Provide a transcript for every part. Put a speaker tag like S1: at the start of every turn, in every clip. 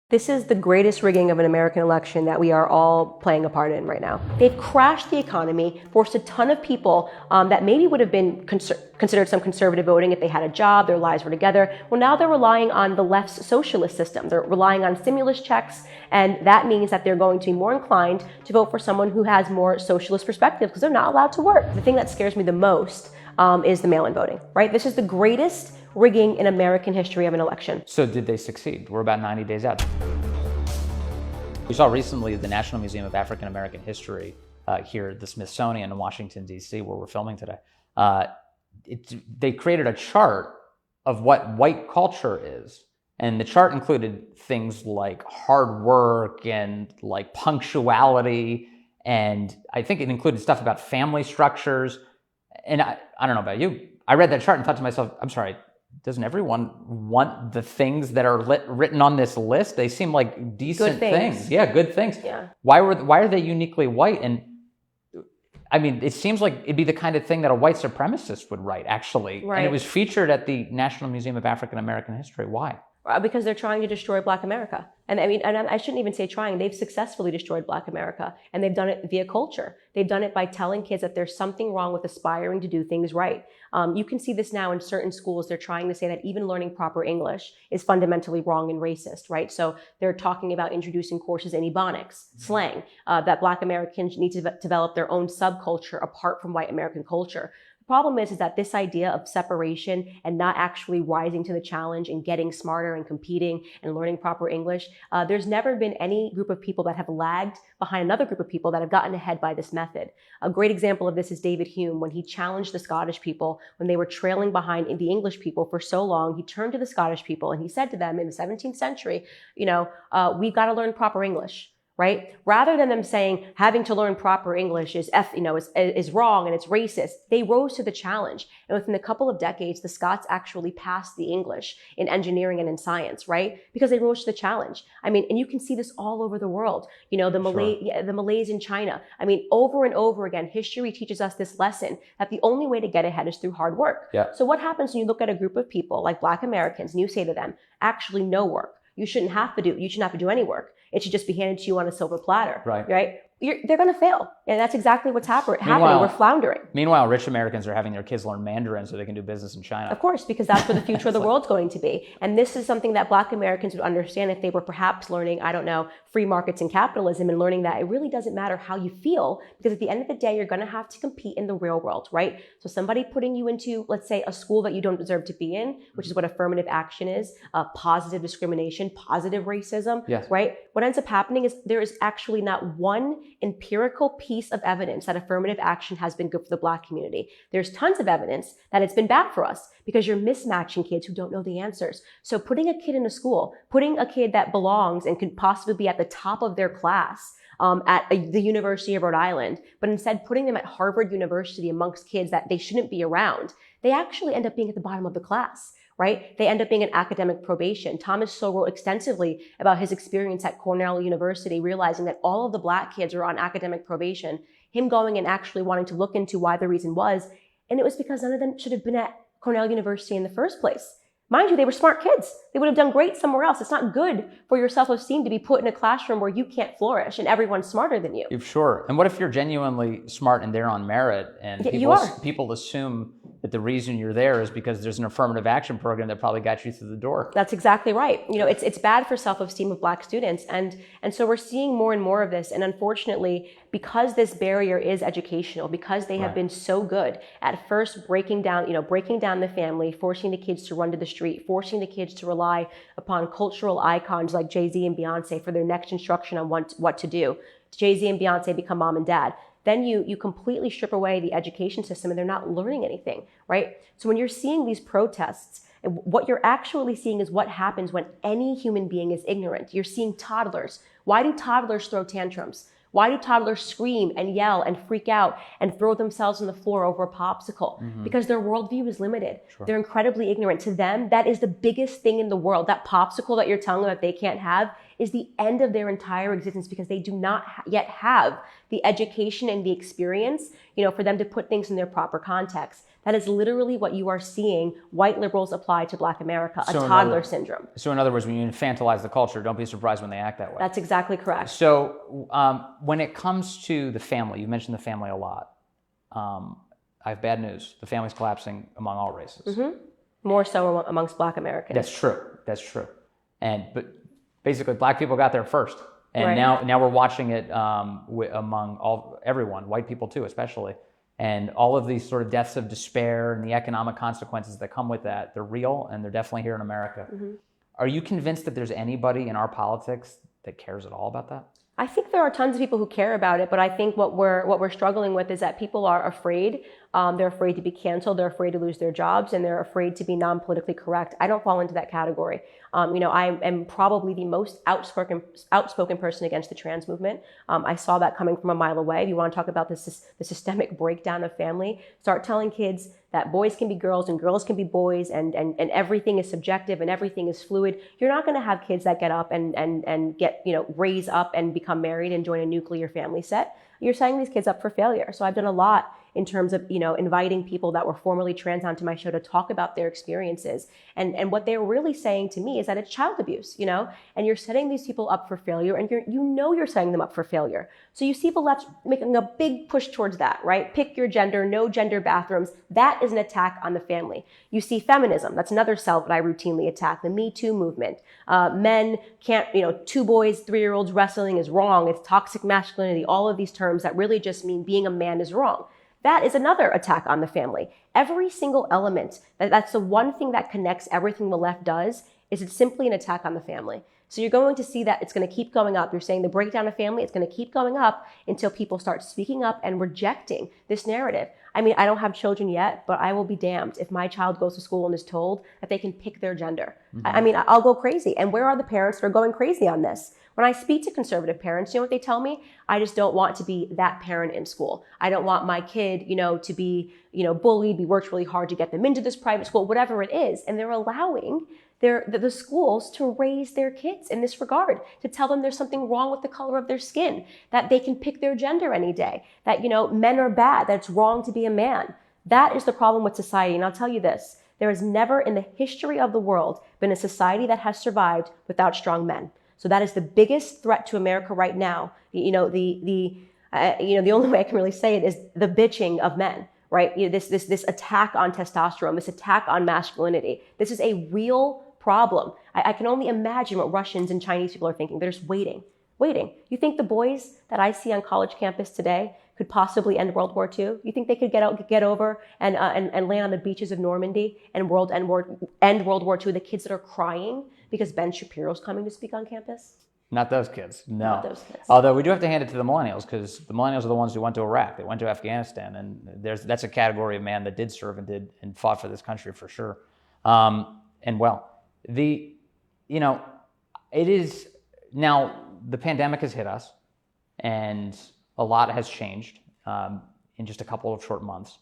S1: This is the greatest rigging of an American election that we are all playing a part in right now. They've crashed the economy, forced a ton of people that maybe would have been considered some conservative voting if they had a job, their lives were together. Well, now they're relying on the left's socialist system. They're relying on stimulus checks, and that means that they're going to be more inclined to vote for someone who has more socialist perspective because they're not allowed to work. The thing that scares me the most is the mail-in voting, right? This is the greatest rigging in American history of an election.
S2: So did they succeed? We're about 90 days out. We saw recently the National Museum of African American History here at the Smithsonian in Washington, D.C., where we're filming today. They created a chart of what white culture is. And the chart included things like hard work and like punctuality. And I think it included stuff about family structures. And I don't know about you. I read that chart and thought to myself, I'm sorry, doesn't everyone want the things that are written on this list? They seem like decent things. Yeah, good things.
S1: Yeah.
S2: Why are they uniquely white? And I mean, it seems like it'd be the kind of thing that a white supremacist would write, actually.
S1: Right.
S2: And it was featured at the National Museum of African American History. Why?
S1: Because they're trying to destroy Black America. And I mean, and I shouldn't even say trying, they've successfully destroyed Black America. And they've done it via culture. They've done it by telling kids that there's something wrong with aspiring to do things right. You can see this now in certain schools. They're trying to say that even learning proper English is fundamentally wrong and racist, right? So they're talking about introducing courses in Ebonics, slang, that Black Americans need to develop their own subculture apart from white American culture. Problem is that this idea of separation and not actually rising to the challenge and getting smarter and competing and learning proper English, there's never been any group of people that have lagged behind another group of people that have gotten ahead by this method. A great example of this is David Hume. When he challenged the Scottish people, when they were trailing behind the English people for so long, he turned to the Scottish people and he said to them in the 17th century, we've got to learn proper English. Right? Rather than them saying having to learn proper English is wrong and it's racist, they rose to the challenge. And within a couple of decades, the Scots actually passed the English in engineering and in science, right? Because they rose to the challenge. I mean, and you can see this all over the world. The Malays in China. I mean, over and over again, history teaches us this lesson that the only way to get ahead is through hard work.
S2: Yeah.
S1: So what happens when you look at a group of people like Black Americans and you say to them, actually no work. You shouldn't have to do any work. It should just be handed to you on a silver platter, right? They're going to fail. And that's exactly what's happening. We're floundering.
S2: Meanwhile, rich Americans are having their kids learn Mandarin so they can do business in China.
S1: Of course, because that's where the future of the world's going to be. And this is something that Black Americans would understand if they were perhaps learning, free markets and capitalism and learning that it really doesn't matter how you feel, because at the end of the day, you're going to have to compete in the real world, right? So somebody putting you into, let's say, a school that you don't deserve to be in, which is what affirmative action is, positive discrimination, positive racism,
S2: yes.
S1: Right? What ends up happening is there is actually not one empirical piece of evidence that affirmative action has been good for the Black community. There's tons of evidence that it's been bad for us because you're mismatching kids who don't know the answers. So putting a kid in a school, putting a kid that belongs and could possibly be at the top of their class the University of Rhode Island, but instead putting them at Harvard University amongst kids that they shouldn't be around, they actually end up being at the bottom of the class. Right? They end up being an academic probation. Thomas Sowell wrote extensively about his experience at Cornell University, realizing that all of the Black kids were on academic probation, him going and actually wanting to look into why the reason was, and it was because none of them should have been at Cornell University in the first place. Mind you, they were smart kids. They would have done great somewhere else. It's not good for your self-esteem to be put in a classroom where you can't flourish and everyone's smarter than you.
S2: Sure. And what if you're genuinely smart and there on merit and people assume that the reason you're there is because there's an affirmative action program that probably got you through the door?
S1: That's exactly right. It's bad for self-esteem of Black students. And so we're seeing more and more of this. And unfortunately, because this barrier is educational, because they have been so good at first breaking down the family, forcing the kids to run to the street, forcing the kids to rely upon cultural icons like Jay-Z and Beyonce for their next instruction on what to do. Jay-Z and Beyonce become mom and dad. Then you completely strip away the education system and they're not learning anything, right? So when you're seeing these protests, what you're actually seeing is what happens when any human being is ignorant. You're seeing toddlers. Why do toddlers throw tantrums? Why do toddlers scream and yell and freak out and throw themselves on the floor over a popsicle? Mm-hmm. Because their worldview is limited. Sure. They're incredibly ignorant. To them, that is the biggest thing in the world. That popsicle that you're telling them that they can't have is the end of their entire existence because they do not yet have the education and the experience, for them to put things in their proper context. That is literally what you are seeing white liberals apply to Black America, a
S2: So in
S1: toddler
S2: other-
S1: syndrome.
S2: So in other words, when you infantilize the culture, don't be surprised when they act that way.
S1: That's exactly correct.
S2: So when it comes to the family, you mentioned the family a lot. I have bad news. The family's collapsing among all races.
S1: More so amongst Black Americans.
S2: That's true. That's true. But basically, Black people got there first, and
S1: Right.
S2: now we're watching it among everyone, white people too, especially. And all of these sort of deaths of despair and the economic consequences that come with that, they're real, and they're definitely here in America. Are you convinced that there's anybody in our politics that cares at all about that?
S1: I think there are tons of people who care about it, but I think what we're struggling with is that people are afraid. They're afraid to be canceled. They're afraid to lose their jobs, and they're afraid to be non-politically correct. I don't fall into that category. I am probably the most outspoken person against the trans movement. I saw that coming from a mile away. If you want to talk about the systemic breakdown of family, start telling kids that boys can be girls and girls can be boys, and everything is subjective and everything is fluid. You're not going to have kids that get up and get, raise up and become married and join a nuclear family set. You're setting these kids up for failure. So I've done a lot in terms of, inviting people that were formerly trans onto my show to talk about their experiences. And what they're really saying to me is that it's child abuse, and you're setting these people up for failure, and you're setting them up for failure. So you see the left making a big push towards that, right? Pick your gender, no gender bathrooms. That is an attack on the family. You see feminism. That's another cell that I routinely attack, the Me Too movement. Men can't, 2 boys, 3-year-olds wrestling is wrong. It's toxic masculinity. All of these terms that really just mean being a man is wrong. That is another attack on the family. Every single element, that's the one thing that connects everything the left does, is it's simply an attack on the family. So you're going to see that it's going to keep going up. You're saying the breakdown of family, it's going to keep going up until people start speaking up and rejecting this narrative. I mean, I don't have children yet, but I will be damned if my child goes to school and is told that they can pick their gender. I mean, I'll go crazy. And where are the parents that are going crazy on this? When I speak to conservative parents, you know what they tell me? I just don't want to be that parent in school. I don't want my kid, to be, bullied. We worked really hard to get them into this private school, whatever it is. And they're allowing the schools to raise their kids in this regard, to tell them there's something wrong with the color of their skin, that they can pick their gender any day, that, men are bad, that it's wrong to be a man. That is the problem with society. And I'll tell you this, there has never in the history of the world been a society that has survived without strong men. So that is the biggest threat to America right now. The only way I can really say it is the bitching of men, right? This attack on testosterone, this attack on masculinity. This is a real problem. I can only imagine what Russians and Chinese people are thinking. They're just waiting. You think the boys that I see on college campus today could possibly end World War II? You think they could get over and land on the beaches of Normandy and end World War II? The kids that are crying because Ben Shapiro's coming to speak on campus?
S2: Not those kids, no.
S1: Not those kids.
S2: Although we do have to hand it to the millennials, because the millennials are the ones who went to Iraq. They went to Afghanistan, and that's a category of man that did serve and fought for this country for sure. It is now the pandemic has hit us, and a lot has changed in just a couple of short months.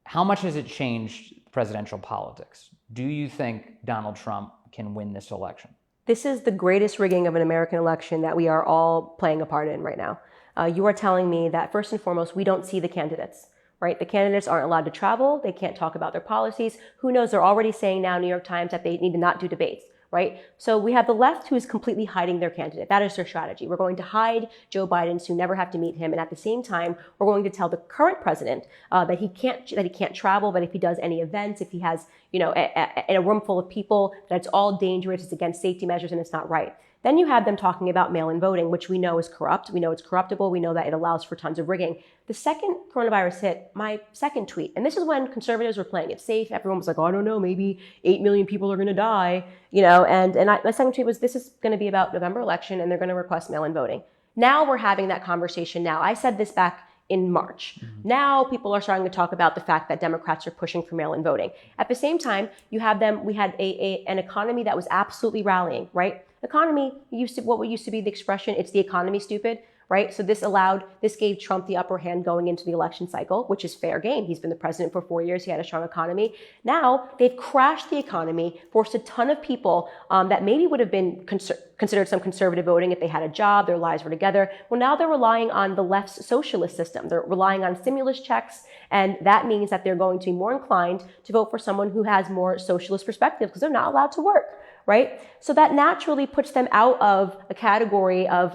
S2: How much has it changed presidential politics? Do you think Donald Trump can win this election?
S1: This is the greatest rigging of an American election that we are all playing a part in right now. You are telling me that first and foremost, we don't see the candidates, right? The candidates aren't allowed to travel. They can't talk about their policies. Who knows? They're already saying now, New York Times, that they need to not do debates, right? So we have the left who is completely hiding their candidate. That is their strategy. We're going to hide Joe Biden so you never have to meet him. And at the same time, we're going to tell the current president that he can't travel, but if he does any events, if he has, in a room full of people, that's all dangerous, it's against safety measures, and it's not right. Then you have them talking about mail-in voting, which we know is corrupt. We know it's corruptible. We know that it allows for tons of rigging. The second coronavirus hit, my second tweet, and this is when conservatives were playing it safe. Everyone was like, oh, I don't know, maybe 8 million people are going to die, my second tweet was, this is going to be about November election, and they're going to request mail-in voting. Now we're having that conversation now. I said this back in March. Now people are starting to talk about the fact that Democrats are pushing for mail-in voting. At the same time, we had an economy that was absolutely rallying, right? Economy what used to be the expression, it's the economy, stupid, right? So this gave Trump the upper hand going into the election cycle, which is fair game. He's been the president for 4 years. He had a strong economy. Now they've crashed the economy, forced a ton of people that maybe would have been considered some conservative voting if they had a job, their lives were together. Well, now they're relying on the left's socialist system. They're relying on stimulus checks, and that means that they're going to be more inclined to vote for someone who has more socialist perspective because they're not allowed to work, right? So that naturally puts them out of a category of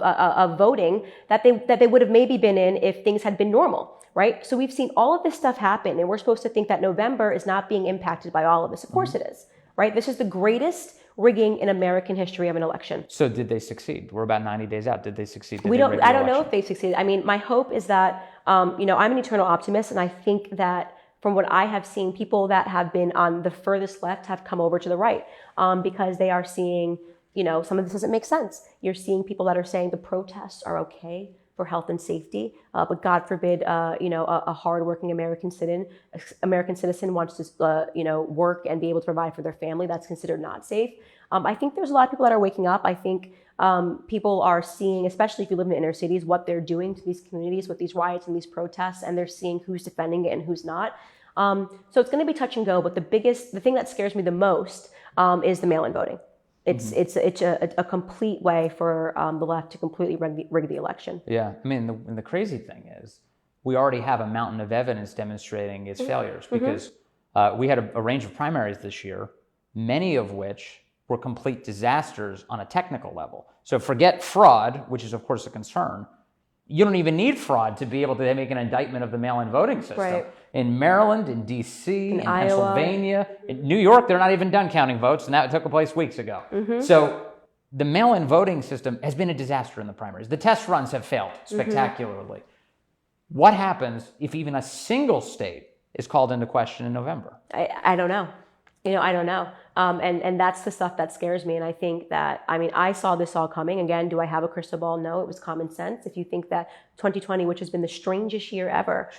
S1: voting that they would have maybe been in if things had been normal, right? So we've seen all of this stuff happen, and we're supposed to think that November is not being impacted by all of this. Of course it is, right? This is the greatest rigging in American history of an election.
S2: So did they succeed? We're about 90 days out. Did they succeed?
S1: I don't know if they succeeded. I mean, my hope is that, I'm an eternal optimist, and I think that from what I have seen, people that have been on the furthest left have come over to the right because they are seeing, some of this doesn't make sense. You're seeing people that are saying the protests are okay for health and safety, but God forbid, a hardworking American citizen wants to, work and be able to provide for their family. That's considered not safe. I think there's a lot of people that are waking up. I think people are seeing, especially if you live in the inner cities, what they're doing to these communities with these riots and these protests, and they're seeing who's defending it and who's not. So it's going to be touch and go, but the thing that scares me the most is the mail-in voting. It's a complete way for the left to completely rig the election.
S2: Yeah, I mean, the crazy thing is we already have a mountain of evidence demonstrating its failures because we had a range of primaries this year, many of which were complete disasters on a technical level. So forget fraud, which is of course a concern. You don't even need fraud to be able to make an indictment of the mail-in voting system. Right. In Maryland, in DC, in Pennsylvania, in New York, they're not even done counting votes, and that took place weeks ago. So the mail-in voting system has been a disaster in the primaries. The test runs have failed spectacularly. What happens if even a single state is called into question in November?
S1: I don't know. I don't know. And that's the stuff that scares me. And I think that, I saw this all coming. Again, do I have a crystal ball? No, it was common sense. If you think that 2020, which has been the strangest year ever,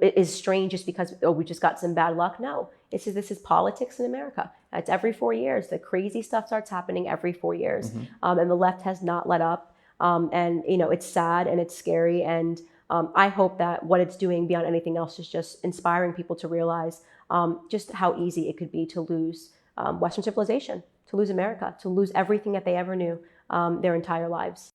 S1: is strange just because, we just got some bad luck. No, this is politics in America. It's every 4 years. The crazy stuff starts happening every 4 years. And the left has not let up. And, it's sad and it's scary. And I hope that what it's doing beyond anything else is just inspiring people to realize just how easy it could be to lose Western civilization, to lose America, to lose everything that they ever knew their entire lives.